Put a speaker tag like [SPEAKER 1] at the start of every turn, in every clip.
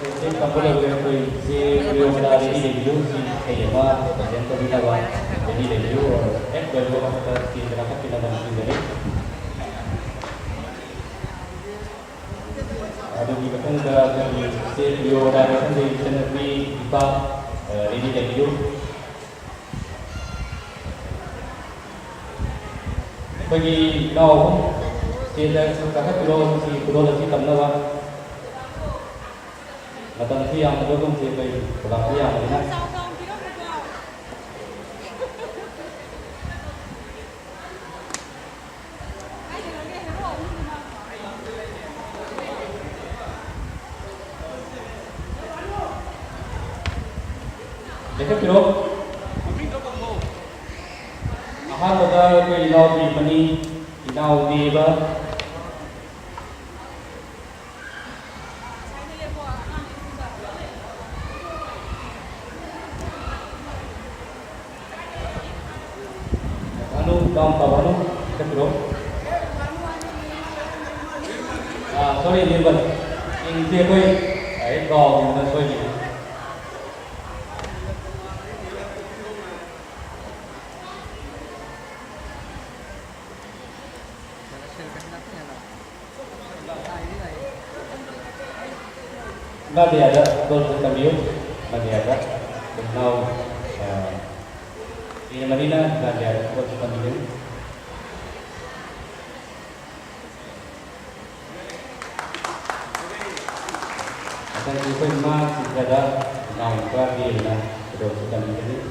[SPEAKER 1] Kasi kampala ko si Rio na rin review si Kayama present ko binawa jadi review or baru kita tidak dapat kita bantu dari ada di belakang dari si Rio dari channel di IPA ini review bagi kau sila kakak kulo si tamnawa matang siang dulu si kay pulang siang ini देखो फिरो अहमदा को इलाव भी बनी इलाव देवा anu काम पावानु देखो फिरो sorry निर्बल इनसे कोई एक गाँव में सोई Masih ada gol interview, masih ada. Dan now di Madinah masih ada gol interview. Akan juga masih ada now di Madinah gol interview.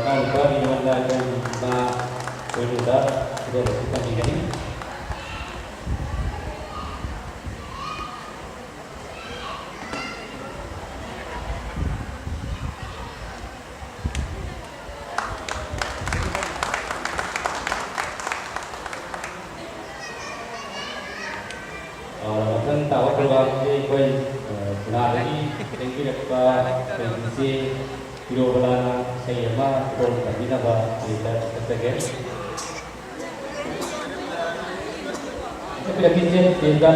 [SPEAKER 1] Kan di Madinah dan sudah kita begini. Orang tahu keluar si koi lagi kita si video bola saya mah kalau tadi naba kita tergen. Tapi lebih sehingga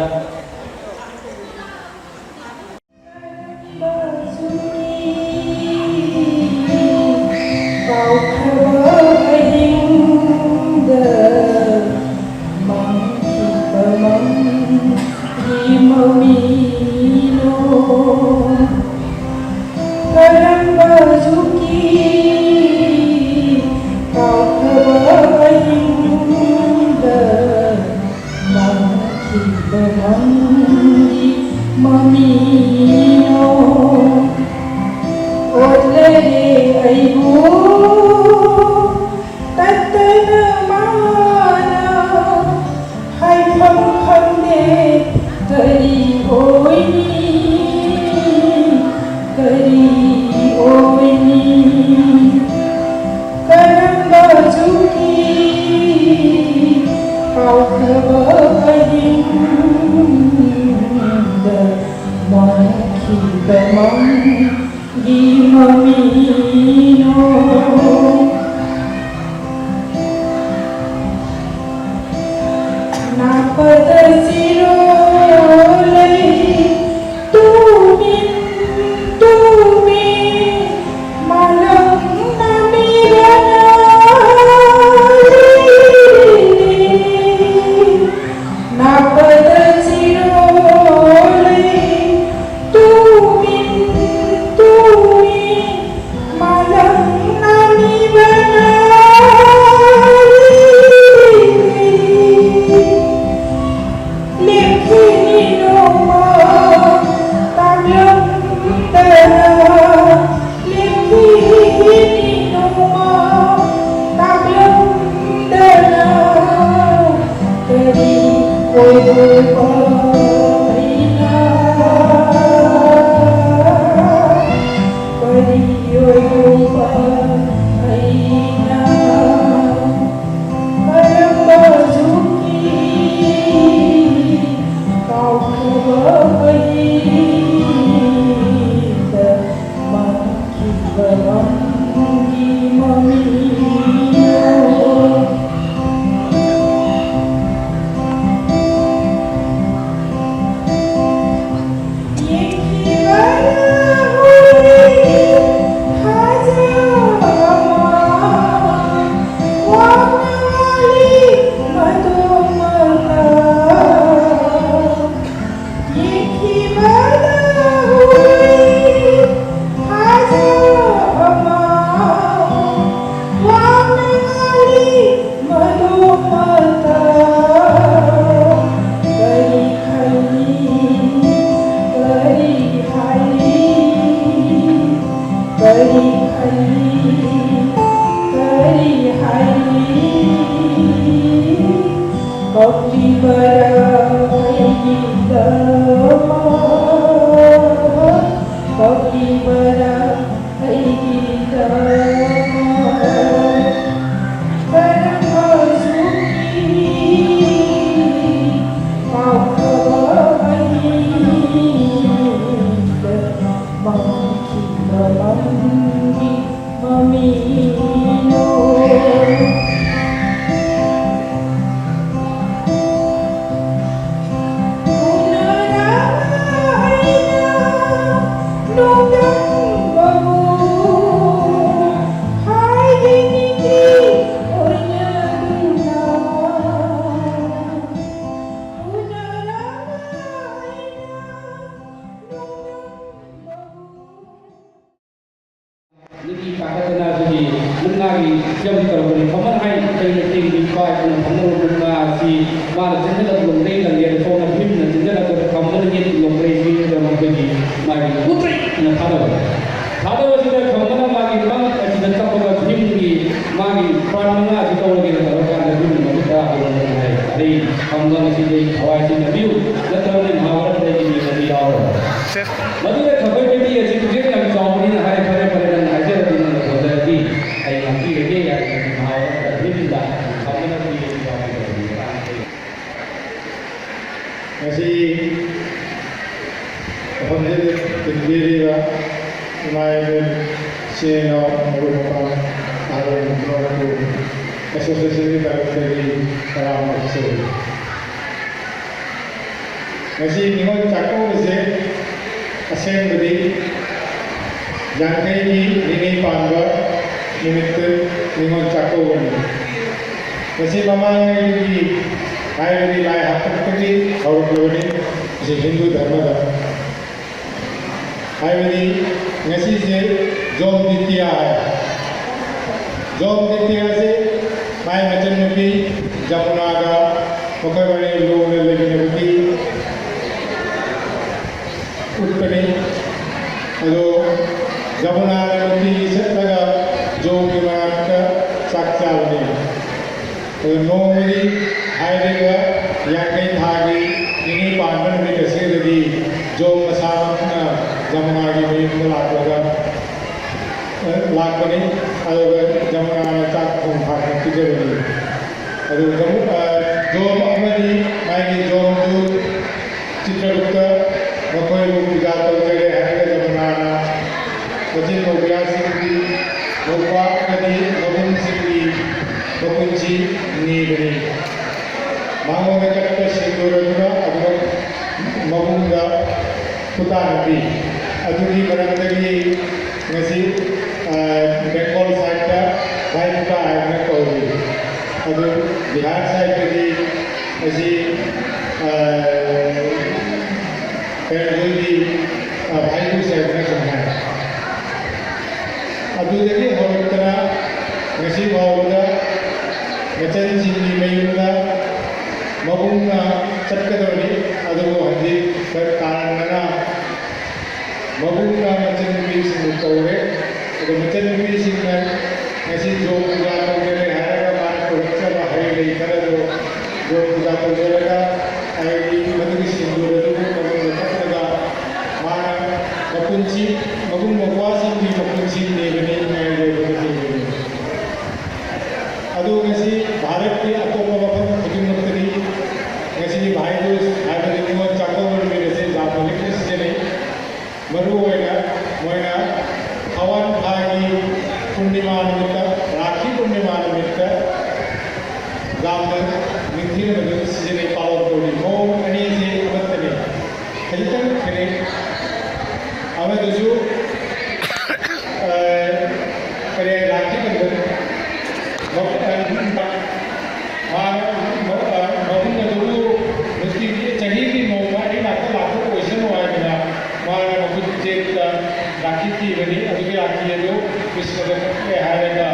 [SPEAKER 2] बनी अभी आखी जो कृष्ण के हारेगा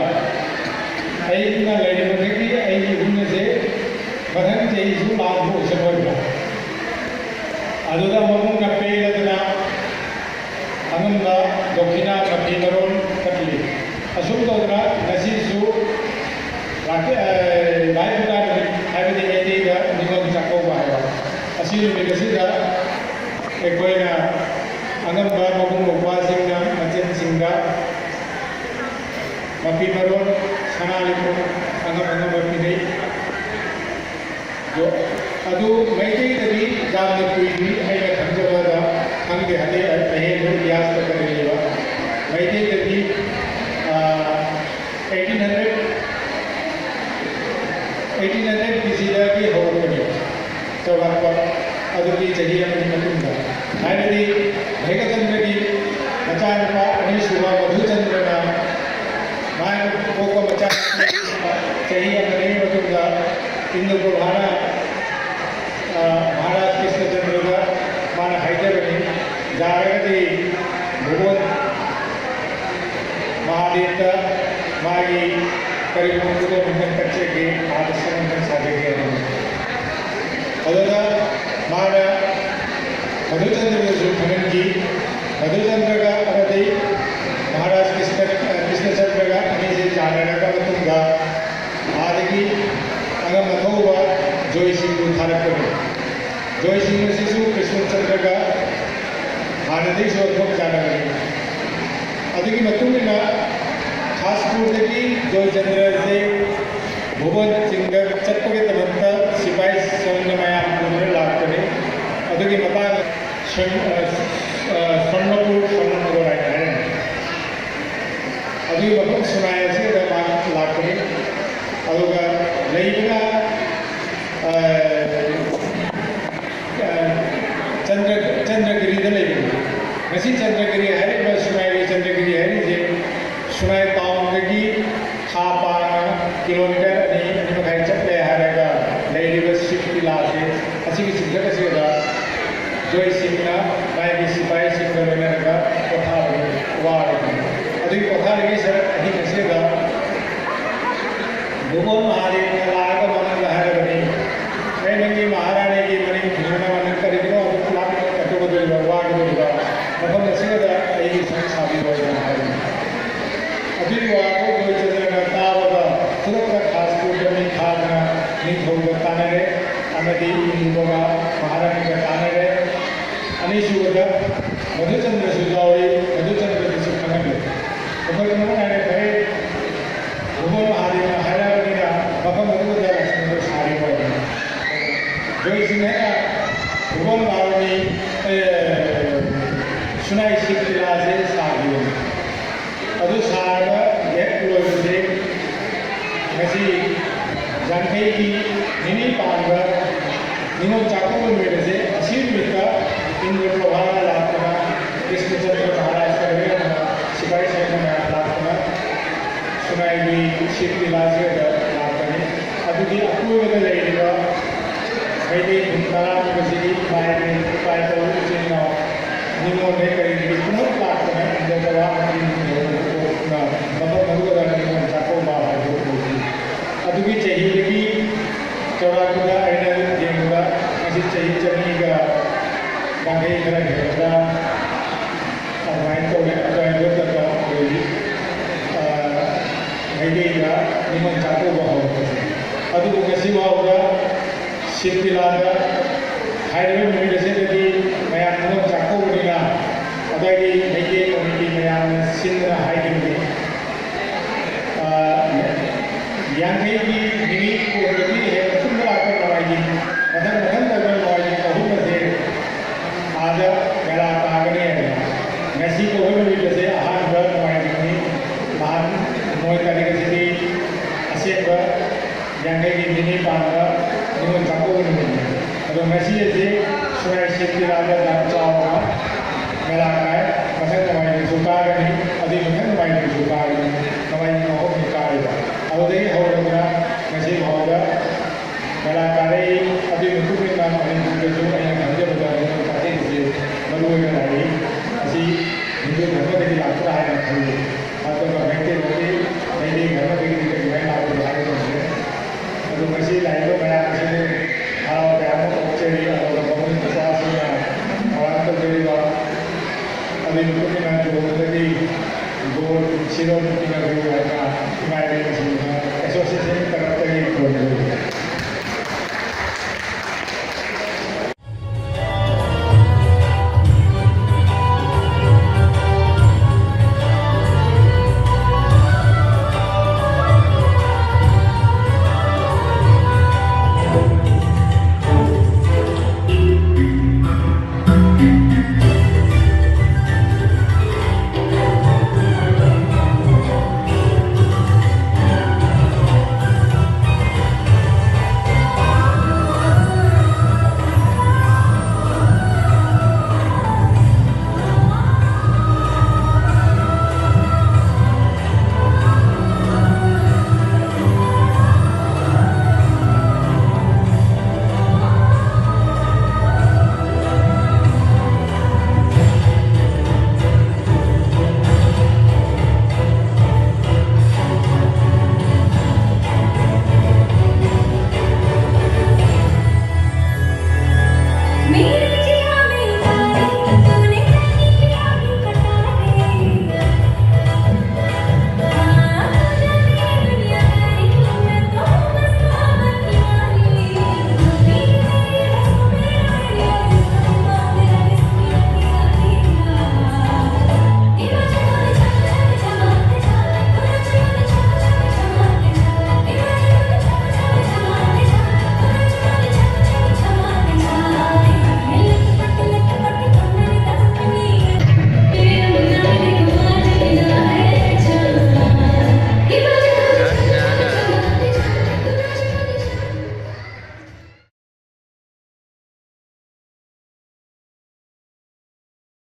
[SPEAKER 2] अइना लेने की अइनी गुण से बधन चाहिए लाभ हो सकता अदुदा ममु का पेलदना अंगमदा दक्षिणा कपिनरोन कटली असुम तौदना नसीसु लाके लाइबुदा हाइबदि एदिगा निगम चाकोबा है असील मिगसिदा एकोइना अंगमदा ममु उपवासिंगा मचन सिंगा कपिनरोन सनालिको अंगम बपिदे जो अदु मैतेदि जामने कुइबी हैना खंजबदा खंगे हने अहे जो इतिहास करेलेवा मैतेदि 1800 BC की होरकने चौरापा अदुकी चही अमनि मतुंगा हाइबदि भैगचंद्र की मचानपा अनिसुवा मधुचंद्रना माय कोको मचा चही अमनि मतुंगा इंद्र प्रभाना महाराज कृष्णचंद्र का मान हैदरबनी जारगति भगवान महादेव का मागी करीबन पूरे मंडन कच्चे के आदर्शन साधे के अदोदा मारा मधुचंद्र जो खनन की मधुचंद्र का अवधि महाराज कृष्णचंद्र का अभी से जाना का मतुंगा आदि अगर मथोवा जोई सिंह थारक करे जोई सिंह शिशु कृष्णचंद्र का आनंदी शोधक जाना करे अदिकी मतुंगा खास पूर्व की जोई चंद्र से भुवन सिंह चतुर्गे तबंता सिपाही सौंदर्यमया पूर्ण लाभ करे अदिकी मता स्वर्णपुर है अभी मतलब सुनाया से लाभ करे अदुगा लेइना चंद्रगिरी नसी चंद्रगिरी है सुनाई चंद्रगिरी है जे सुनाई टाउन की खापा किलोमीटर अनी मखाई चले है शिफ्टी लासे असी सिंगल जोई सिंह माई सिपाही सिंह कथा वाड़ अभी कथा लगी सर अभी कैसेगा भूगोल महादेव ने लाग मन लहरबनी मैं नंगी महारानी की मणि घूमना मन करिनो लाग कटो बदल वाग बदल मतलब नसीदा यही संसारी हो जाए अभी वागो जो चंद्र तावदा तुरंत खास को जमी खाना नहीं होगा ताने रे अनदी इंदोगा महारानी का ताने रे अनिशुगा मधुचंद्र सुजावड़ी मधुचंद्र की सुखना ले ऊपर में आने भाई भूगोल महादेव मफम अदुदा लक्ष्मण सारी हो जोई सिंह भूगोल महारानी सुनाई शिवला से सागी अदु सागा एक लोग से ऐसी जानते की निनी पांगा निनो चाकू मेरे से असीम मिका इंद्र प्रभाव लाभना कृष्णचंद्र महाराज करवे सिपाही सैन्य में लाभना सुनाई की शिवला से अभी अपूर्व लेगा कई धुमतारा की पाए पाए तो चिन्ह निमो ने करी पुनः लाख में जगवा मतलब मधुरा निमो चाको बाहर अभी चाहिए कि चौराकुदा ऐना जेंगा ऐसी चाहिए चलने का बाकी इधर घेरना और माइन तो जो तक होगी हैदेगा निमो चाको बाहर अदुगु ngasiwawda shiptilada haidwe mumidase dagi mayam no chakobunina adagi hege committee mayam sindra haidwe yangai ki mini ko dagi he sundra akan nawaji madan daga nawaji kahuma se aja mera kaagane hai ngasi ko mumidase ahan bar nawaji ni mahan moy kaligasi aseba yang kayak gini pada dengan campur ini, kalau masih aja sungai Siti Raja dan Jawa, melakai, macam namanya suka ini, adi macam namanya suka ini, namanya mau nikah ini, kalau dia orang masih mau ada, melakai, adi untuk kita namanya juga yang kerja betul betul pasti itu, lalu yang lain, masih hidup betul betul laku ꯑꯗꯣ ꯉꯁꯤ ꯂꯥꯛꯏꯕ ꯃꯌꯥꯝꯁꯤꯕꯨ ꯍꯔꯥꯎ ꯇꯌꯥꯝꯕ ꯑꯣꯛꯆꯔꯤ ꯑꯗꯨꯒ ꯃꯈꯣꯏ ꯃꯆꯥꯁꯤꯡꯅ ꯊꯧꯔꯥꯡ ꯇꯧꯖꯔꯤꯕ ꯑꯗꯨꯒꯤ ꯃꯇꯨꯡ ꯏꯟꯅ ꯖꯣꯕꯗꯒꯤ ꯒꯣꯜ ꯁꯤꯔꯣ ꯄꯤꯅꯕꯒꯤ ꯑꯣꯏꯅ ꯏꯃꯥ ꯏꯕꯦꯜꯁꯤꯡꯅ